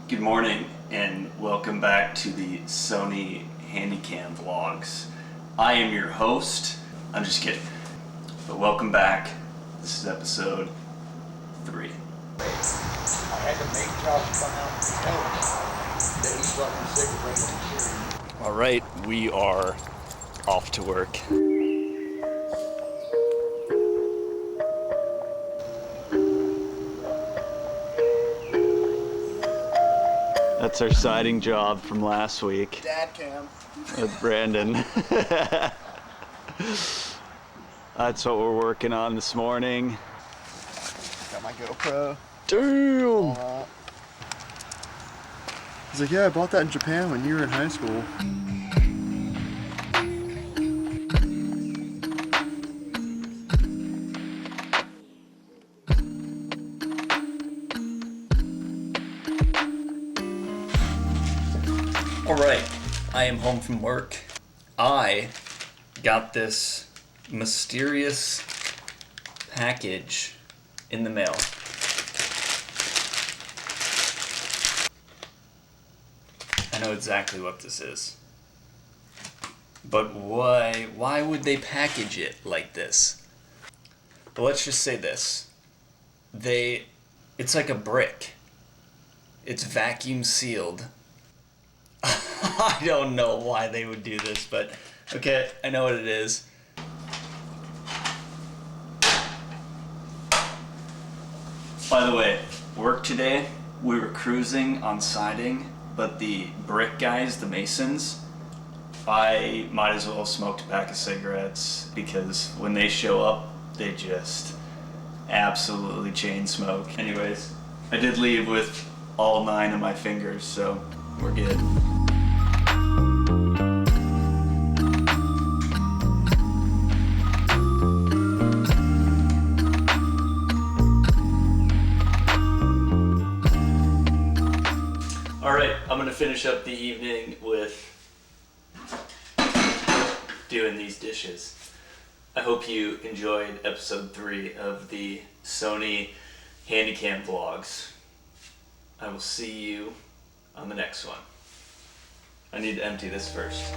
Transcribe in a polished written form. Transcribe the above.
Good morning and welcome back to the Sony Handycam Vlogs. I am your host. I'm just kidding. But welcome back. This is episode 3. I had to make Josh come out and tell me that he fucking cigarette and shit. Alright, we are off to work. That's our siding job from last week. Dad cam. With Brandon. That's what we're working on this morning. Got my GoPro. Damn! He's like, yeah, I bought that in Japan when you were in high school. Alright, I am home from work. I got this mysterious package in the mail. I know exactly what this is. But why would they package it like this? But let's just say this. It's like a brick. It's vacuum sealed. I don't know why they would do this, but okay, I know what it is. By the way, work today, we were cruising on siding, but the brick guys, the masons, I might as well smoke a pack of cigarettes because when they show up, they just absolutely chain smoke. Anyways, I did leave with all 9 of my fingers, so we're good. Alright, I'm gonna finish up the evening with doing these dishes. I hope you enjoyed episode 3 of the Sony Handycam Vlogs. I will see you on the next one. I need to empty this first.